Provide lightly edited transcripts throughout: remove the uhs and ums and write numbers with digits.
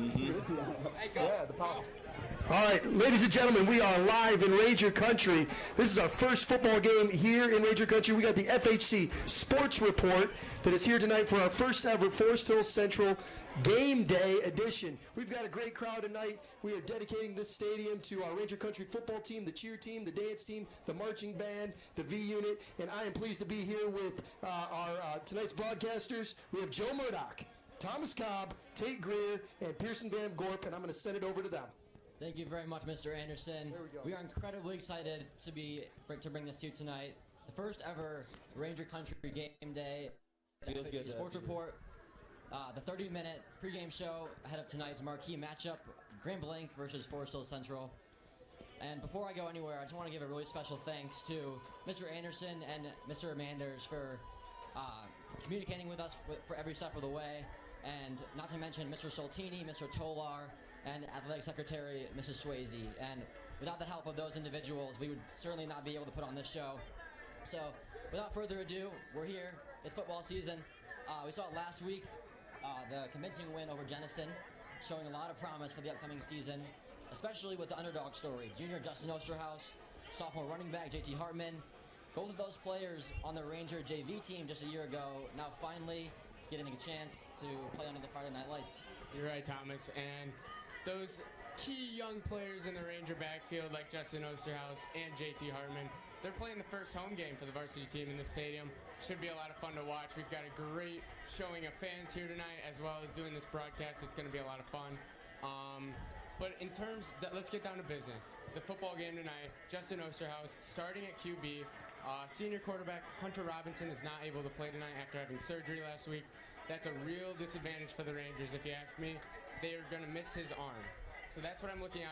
Yeah, the power. All right, ladies and gentlemen, we are live in Ranger Country. This is our first football game here in Ranger Country. We got the FHC Sports Report that is here tonight for our first ever Forest Hills Central Game Day edition. We've got a great crowd tonight. We are dedicating this stadium to our Ranger Country football team, the cheer team, the dance team, the marching band, the V Unit, and I am pleased to be here with our tonight's broadcasters. We have Joe Murdoch, Thomas Cobb, Tate Greer, and Pierson Van Gorp, and I'm going to send it over to them. Thank you very much, Mr. Anderson. We are incredibly excited to bring this to you tonight. The first ever Ranger Country Game Day. Feels good. Sports Report. The 30-minute pregame show ahead of tonight's marquee matchup, Grand Blanc versus Forest Hills Central. And before I go anywhere, I just want to give a really special thanks to Mr. Anderson and Mr. Manders for communicating with us for every step of the way. And not to mention Mr. Soltini, Mr. Tolar, and Athletic Secretary Mrs. Swayze. And without the help of those individuals, we would certainly not be able to put on this show. So without further ado, we're here. It's football season. We saw it last week, the convincing win over Jenison, showing a lot of promise for the upcoming season, especially with the underdog story. Junior Justin Osterhaus, sophomore running back JT Hartman, both of those players on the Ranger JV team just a year ago, now finally getting a chance to play under the Friday Night Lights. You're right, Thomas. And those key young players in the Ranger backfield like Justin Osterhaus and JT Hartman, they're playing the first home game for the varsity team in the stadium. Should be a lot of fun to watch. We've got a great showing of fans here tonight as well as doing this broadcast. It's going to be a lot of fun. But in terms, let's get down to business. The football game tonight, Justin Osterhaus starting at QB. Senior quarterback Hunter Robinson is not able to play tonight after having surgery last week. That's a real disadvantage for the Rangers, if you ask me. They are going to miss his arm. So that's what I'm looking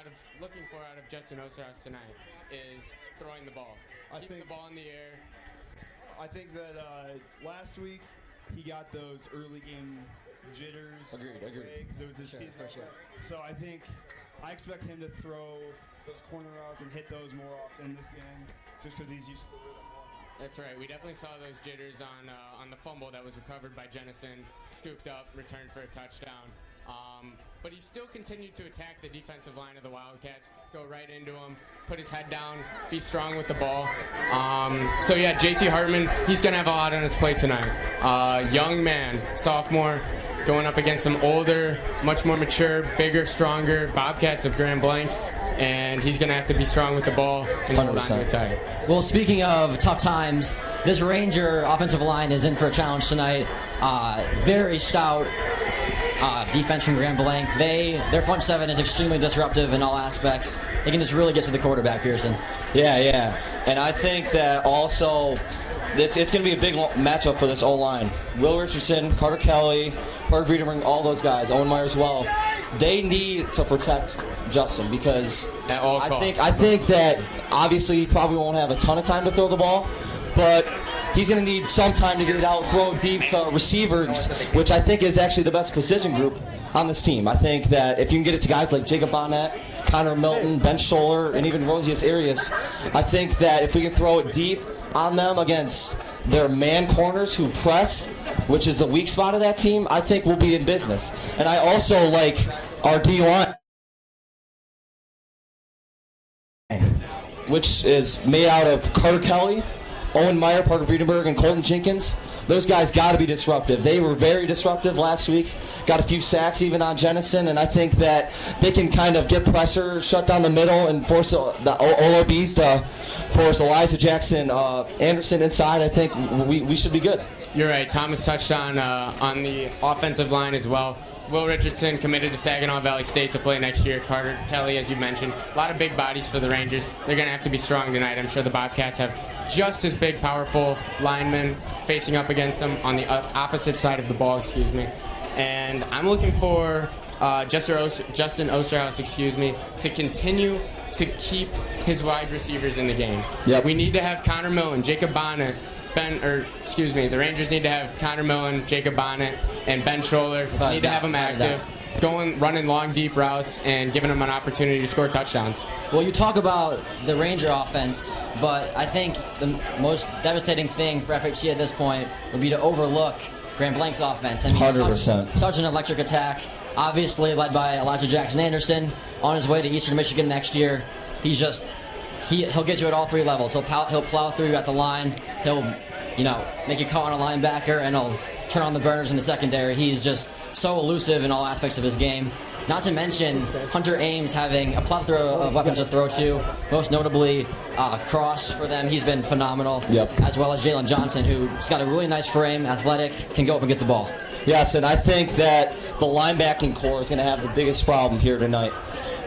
for out of Justin Osterhaus tonight, is throwing the ball. Keeping the ball in the air. I think that last week he got those early game jitters. Agreed. Because it was his season. Sure. So I expect him to throw those corner routes and hit those more often this game, just because he's used to the rhythm more. That's right. We definitely saw those jitters on the fumble that was recovered by Jenison, scooped up, returned for a touchdown. But he still continued to attack the defensive line of the Wildcats, go right into him, put his head down, be strong with the ball. So yeah, JT Hartman, he's going to have a lot on his plate tonight. Young man, sophomore, going up against some older, much more mature, bigger, stronger Bobcats of Grand Blanc. And he's going to have to be strong with the ball and hold on to it tight. Well, speaking of tough times, this Ranger offensive line is in for a challenge tonight. Very stout defense from Grand Blanc. Their front seven is extremely disruptive in all aspects. They can just really get to the quarterback, Pierson. Yeah. And I think that also it's going to be a big matchup for this O-line. Will Richardson, Carter Kelly, Parker Wiedemann, all those guys, Owen Meyer as well. They need to protect Justin because at all costs. I think that obviously he probably won't have a ton of time to throw the ball, but he's going to need some time to get it out, throw it deep to receivers, which I think is actually the best position group on this team. I think that if you can get it to guys like Jacob Bonnet, Connor Milton, Ben Scholler, and even Rosius Arias, I think that if we can throw it deep on them against their man corners who press, which is the weak spot of that team, I think we'll be in business. And I also like our D-line, which is made out of Carter Kelly, Owen Meyer, Parker Friedenberg, and Colton Jenkins. Those guys got to be disruptive. They were very disruptive last week. Got a few sacks even on Jenison, and I think that they can kind of get pressure, shut down the middle, and force the OLBs to force Elijah Jackson, Anderson inside. I think we should be good. You're right. Thomas touched on the offensive line as well. Will Richardson committed to Saginaw Valley State to play next year. Carter Kelly, as you mentioned. A lot of big bodies for the Rangers. They're going to have to be strong tonight. I'm sure the Bobcats have just as big, powerful linemen facing up against them on the opposite side of the ball, And I'm looking for Justin Osterhaus, to continue to keep his wide receivers in the game. Yep. We need to have Connor Millen, Jacob Bonnet, the Rangers need to have Connor Millen, Jacob Bonnet, and Ben Scholler. Need to have them active, running long, deep routes, and giving them an opportunity to score touchdowns. Well, you talk about the Ranger offense, but I think the most devastating thing for FHC at this point would be to overlook Grand Blanc's offense. I mean, 100%. Such an electric attack. obviously led by Elijah Jackson Anderson, on his way to Eastern Michigan next year. He'll get you at all 3 levels. He'll plow through you at the line. He'll, make you call on a linebacker, and he'll turn on the burners in the secondary. He's just so elusive in all aspects of his game. Not to mention Hunter Ames having a plethora of weapons to throw to, most notably cross for them. He's been phenomenal. Yep. As well as Jalen Johnson, who's got a really nice frame, athletic, can go up and get the ball. Yes, and I think that the linebacking core is going to have the biggest problem here tonight.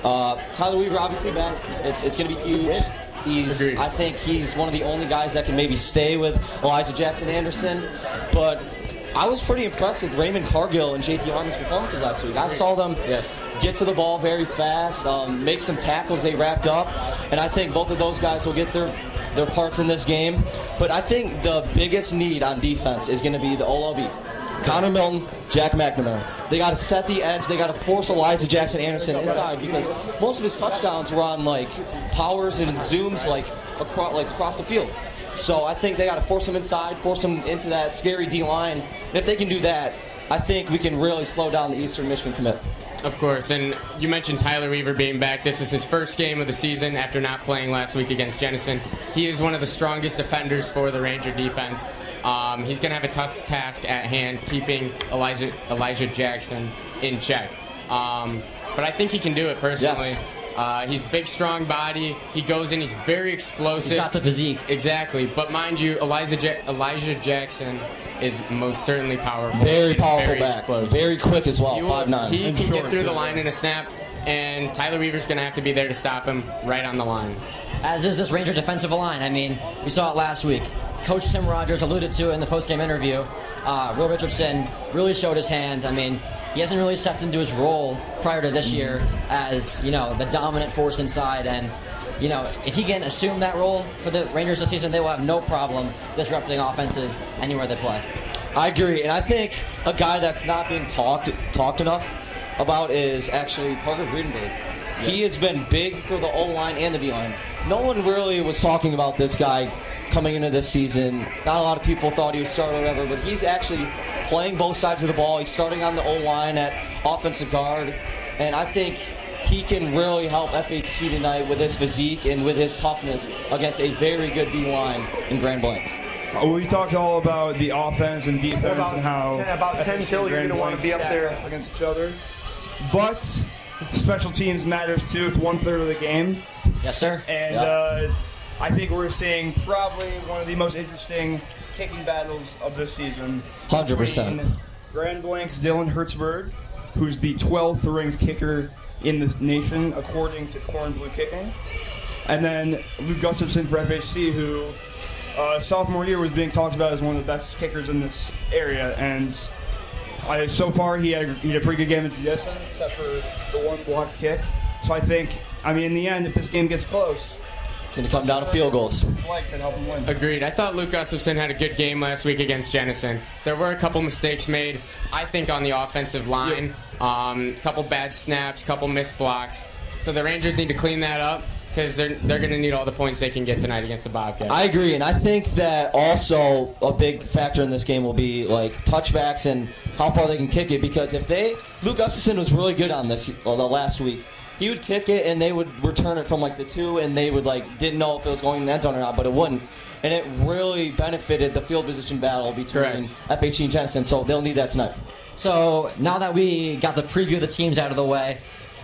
Tyler Weaver, obviously, back. It's going to be huge. I think he's one of the only guys that can maybe stay with Elijah Jackson Anderson. But I was pretty impressed with Raymond Cargill and J.T. Harmon's performances last week. I saw them get to the ball very fast, make some tackles they wrapped up, and I think both of those guys will get their parts in this game. But I think the biggest need on defense is going to be the OLB. Connor Milton, Jack McNamara. They got to set the edge. They got to force Elijah Jackson Anderson inside, because most of his touchdowns were on powers and zooms across the field. So I think they got to force him inside, force him into that scary D-line. And if they can do that, I think we can really slow down the Eastern Michigan commit. Of course, and you mentioned Tyler Weaver being back. This is his first game of the season after not playing last week against Jenison. He is one of the strongest defenders for the Ranger defense. He's going to have a tough task at hand keeping Elijah Jackson in check. But I think he can do it personally. Yes. He's big, strong body. He goes in. He's very explosive. He's got the physique. Exactly. But mind you, Elijah Jackson is most certainly powerful. Very powerful very back. explosive. Very quick as well, 5'9". He can get through the line in a snap, and Tyler Weaver's going to have to be there to stop him right on the line. As is this Ranger defensive line. I mean, we saw it last week. Coach Tim Rogers alluded to it in the post-game interview. Will Richardson really showed his hand. I mean, he hasn't really stepped into his role prior to this year as, the dominant force inside. And, if he can assume that role for the Rangers this season, they will have no problem disrupting offenses anywhere they play. I agree, and I think a guy that's not being talked enough about is actually Parker Vredenberg. Yes. He has been big for the O-line and the D-line. No one really was talking about this guy coming into this season. Not a lot of people thought he would start or whatever, but he's actually playing both sides of the ball. He's starting on the O-line at offensive guard, and I think he can really help FHC tonight with his physique and with his toughness against a very good D-line in Grand Blancs. We talked all about the offense and defense and how about 10 till you're going to want to be up there against each other. But special teams matters too. It's 1/3 of the game. Yes, sir. And I think we're seeing probably one of the most interesting kicking battles of this season. 100%. Grand Blancs' Dylan Hertzberg, who's the 12th ranked kicker in this nation, according to Corn Blue Kicking. And then Luke Gustafson for FHC, who sophomore year was being talked about as one of the best kickers in this area. And so far, he had a pretty good game at Pierson, except for the one blocked kick. So I think, in the end, if this game gets close, it's going to come down to field goals. Flag can help him win. Agreed. I thought Luke Gustafson had a good game last week against Jenison. There were a couple mistakes made, I think, on the offensive line. A couple bad snaps, couple missed blocks. So the Rangers need to clean that up, because they're going to need all the points they can get tonight against the Bobcats. I agree, and I think that also a big factor in this game will be touchbacks and how far they can kick it, because Luke Gustafson was really good on this the last week. He would kick it and they would return it from the 2, and they would didn't know if it was going in the end zone or not, but it wouldn't. And it really benefited the field position battle between FHC and Jenison, so they'll need that tonight. So now that we got the preview of the teams out of the way,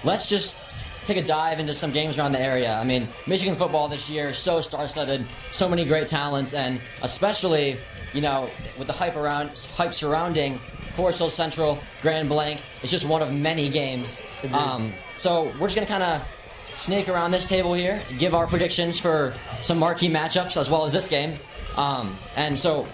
let's just take a dive into some games around the area. I mean, Michigan football this year, so star-studded, so many great talents, and especially, with the hype surrounding Forest Hill Central, Grand Blanc, it's just one of many games. So we're just going to kind of snake around this table here, give our predictions for some marquee matchups as well as this game. And so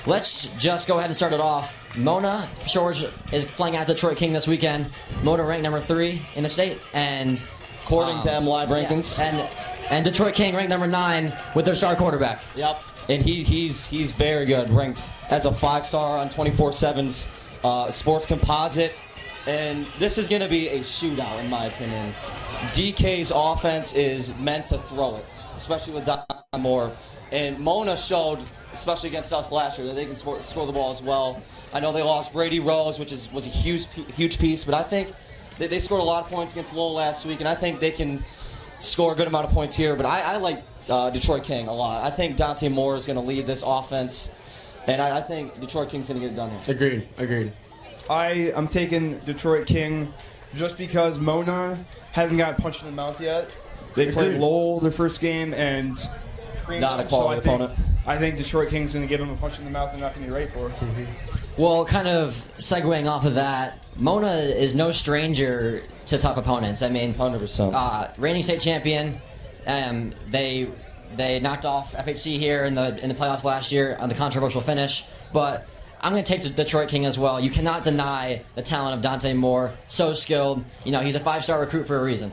let's just go ahead and start it off. Mona Shores is playing at Detroit King this weekend. Mona ranked number 3 in the state, and according to them live rankings. Yes, and Detroit King ranked number 9 with their star quarterback. Yep, and he's very good, ranked as a 5-star on 24/7's Sports Composite. And this is going to be a shootout, in my opinion. DK's offense is meant to throw it, especially with more. And Mona showed, especially against us last year, that they can score the ball as well. I know they lost Brady Rose, which was a huge piece, but I think they scored a lot of points against Lowell last week, and I think they can score a good amount of points here. But I like Detroit King a lot. I think Dante Moore is going to lead this offense, and I think Detroit King's going to get it done here. Agreed. I'm taking Detroit King just because Mona hasn't got punched in the mouth yet. They played Lowell their first game and not a quality opponent. I think Detroit King's going to give them a punch in the mouth they're not going to be ready for. Well, kind of segueing off of that, Mona is no stranger to tough opponents. I mean, 100%. Reigning state champion. They knocked off FHC here in the playoffs last year on the controversial finish. But I'm going to take the Detroit King as well. You cannot deny the talent of Dante Moore. So skilled. You know, he's a 5-star recruit for a reason.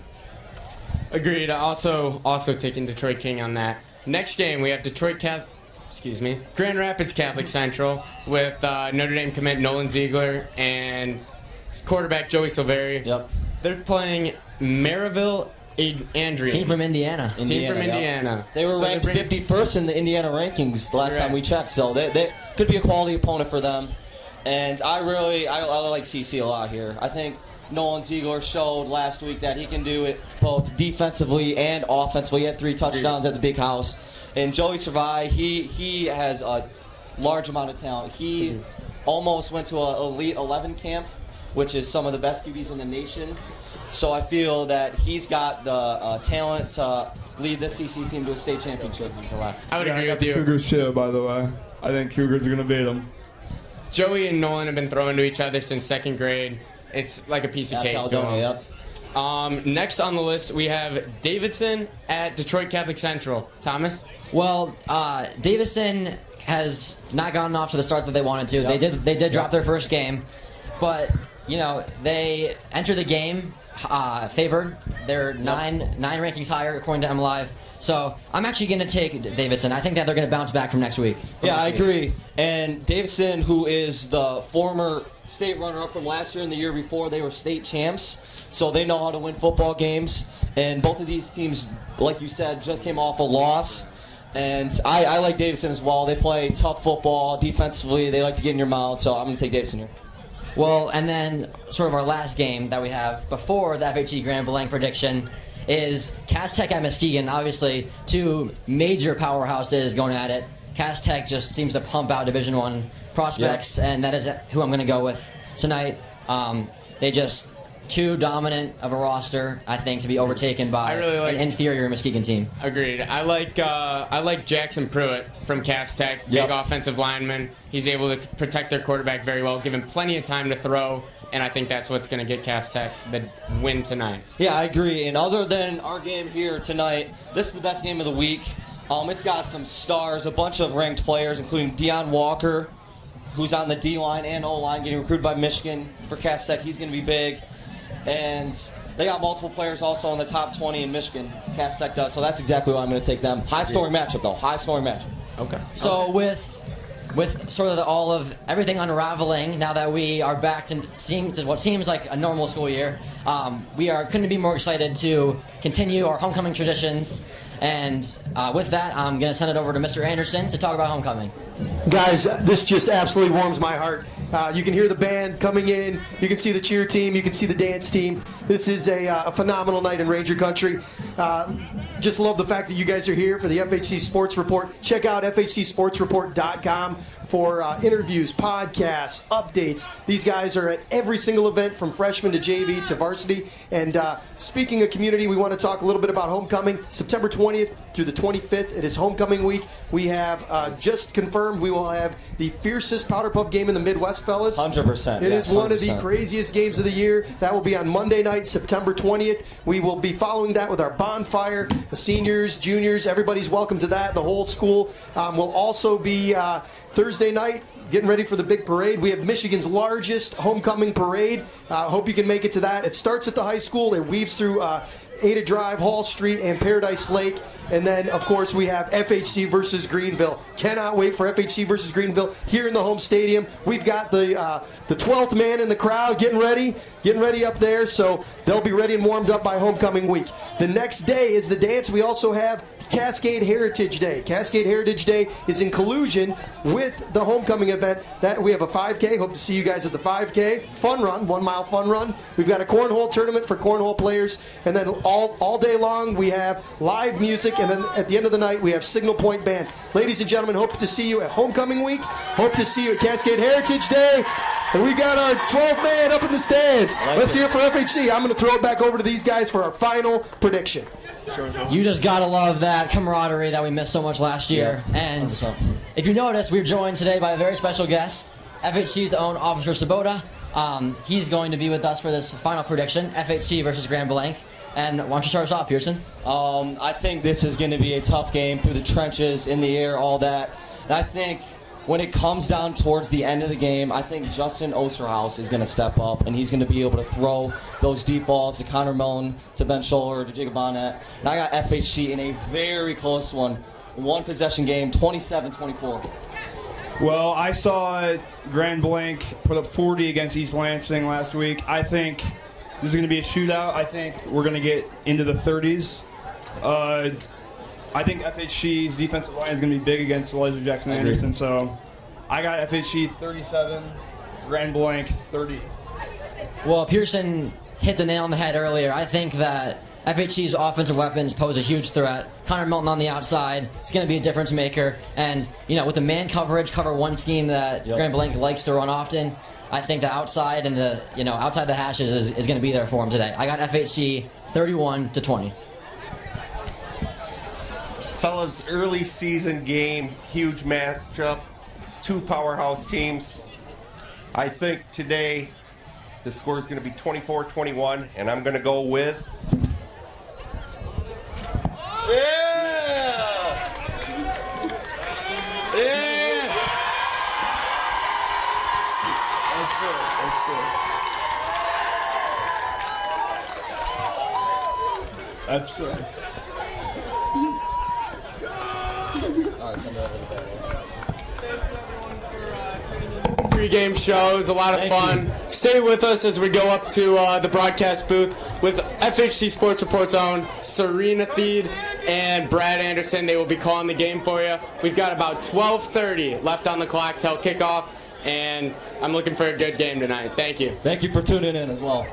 Agreed. Also taking Detroit King on that. Next game, we have Grand Rapids Catholic Central with Notre Dame commit Nolan Ziegler and quarterback Joey Silveri. Yep. They're playing Maryville Andrea. Team from Indiana. Indiana. They were ranked 51st in the Indiana rankings last time we checked, so they could be a quality opponent for them. And I like CC a lot here. I think Nolan Ziegler showed last week that he can do it both defensively and offensively. He had 3 touchdowns at the big house. And Joey Servai, he has a large amount of talent. He almost went to an Elite 11 camp, which is some of the best QBs in the nation. So I feel that he's got the talent to lead this CC team to a state championship. I would agree with you. Cougars too, by the way. I think Cougars are going to beat them. Joey and Nolan have been throwing to each other since 2nd grade. It's like a piece of cake to them. Yep. Next on the list, we have Davidson at Detroit Catholic Central. Thomas? Well, Davidson has not gotten off to the start that they wanted to. Yep. They did drop their first game, but you know they enter the game favored. They're nine rankings higher according to MLive. So I'm actually going to take Davidson. I think that they're going to bounce back from next week. I agree. And Davidson, who is the former state runner-up from last year and the year before, they were state champs. So they know how to win football games. And both of these teams, like you said, just came off a loss. And I like Davidson as well. They play tough football defensively. They like to get in your mouth. So I'm going to take Davidson here. Well, and then sort of our last game that we have before the FHE Grand Blanc prediction is Cass Tech at Muskegon. Obviously, 2 major powerhouses going at it. Cass Tech just seems to pump out Division I prospects, and that is who I'm going to go with tonight. They just too dominant of a roster, I think, to be overtaken by an inferior Muskegon team. Agreed. I like Jackson Pruitt from Cass Tech, big offensive lineman. He's able to protect their quarterback very well, give him plenty of time to throw, and I think that's what's going to get Cass Tech the win tonight. Yeah, I agree. And other than our game here tonight, this is the best game of the week. It's got some stars, a bunch of ranked players, including Deion Walker, who's on the D-line and O-line, getting recruited by Michigan for Cass Tech. He's going to be big. And they got multiple players also in the top 20 in Michigan. Cass Tech does, so that's exactly why I'm going to take them. High-scoring matchup, though. High-scoring matchup. Okay. So with sort of all of everything unraveling, now that we are back to what seems like a normal school year, we couldn't be more excited to continue our homecoming traditions. And with that, I'm going to send it over to Mr. Anderson to talk about homecoming. Guys, this just absolutely warms my heart. You can hear the band coming in. You can see the cheer team. You can see the dance team. This is a phenomenal night in Ranger Country. Just love the fact that you guys are here for the FHC Sports Report. Check out FHCSportsReport.com for interviews, podcasts, updates. These guys are at every single event from freshman to JV to varsity. And speaking of community, we want to talk a little bit about homecoming. September 20th through the 25th, it is homecoming week. We have just confirmed we will have the fiercest powder puff game in the Midwest, fellas. 100%. It is 100%. one of the craziest games of the year. That will be on Monday night, September 20th. We will be following that with our bonfire. The seniors, juniors, everybody's welcome to that. The whole school will also be Thursday night, getting ready for the big parade. We have Michigan's largest homecoming parade. Hope you can make it to that. It starts at the high school. It weaves through Ada Drive, Hall Street, and Paradise Lake. And then, of course, we have FHC versus Greenville. Cannot wait for FHC versus Greenville here in the home stadium. We've got the 12th man in the crowd getting ready up there. So they'll be ready and warmed up by homecoming week. The next day is the dance. We also have Cascade Heritage Day. Cascade Heritage Day is in collusion with the homecoming event. That we have a 5K. Hope to see you guys at the 5K. Fun run, 1 mile fun run. We've got a cornhole tournament for cornhole players. And then all day long we have live music. And then at the end of the night we have Signal Point Band. Ladies and gentlemen, hope to see you at Homecoming Week. Hope to see you at Cascade Heritage Day. And we got our 12th man up in the stands. Let's hear it for FHC. I'm going to throw it back over to these guys for our final prediction. You just gotta love that camaraderie that we missed so much last year. Yeah, and 100%. if you notice, we're joined today by a very special guest, FHC's own Officer Sabota. He's going to be with us for this final prediction, FHC versus Grand Blanc. And why don't you start us off, Pierson? I think this is going to be a tough game through the trenches, in the air, all that. And I think when it comes down towards the end of the game, I think Justin Osterhaus is going to step up, and he's going to be able to throw those deep balls to Connor Mellon, to Ben Scholler, to Jacob Bonnet. And I got FHC in a very close one possession game, 27-24. Well, I saw Grand Blanc put up 40 against East Lansing last week. I think this is going to be a shootout. I think we're going to get into the 30s. I think FHC's defensive line is going to be big against Elijah Jackson Anderson, so I got FHC 37, Grand Blanc 30. Well, Pierson hit the nail on the head earlier. I think that FHC's offensive weapons pose a huge threat. Connor Melton on the outside is going to be a difference maker. And, with the man coverage, cover one scheme that Grand Blanc likes to run often, I think the outside and the, outside the hashes is going to be there for him today. I got FHC 31-20. Fellas, early season game, huge matchup, two powerhouse teams. I think today the score is going to be 24-21, and I'm going to go with... That's Pre-game show is a lot of fun. Stay with us as we go up to the broadcast booth with FHC Sports Report's own Serena Theed and Brad Anderson. They will be calling the game for you. We've got about 12:30 left on the clock till kickoff, and I'm looking for a good game tonight. Thank you. Thank you for tuning in as well.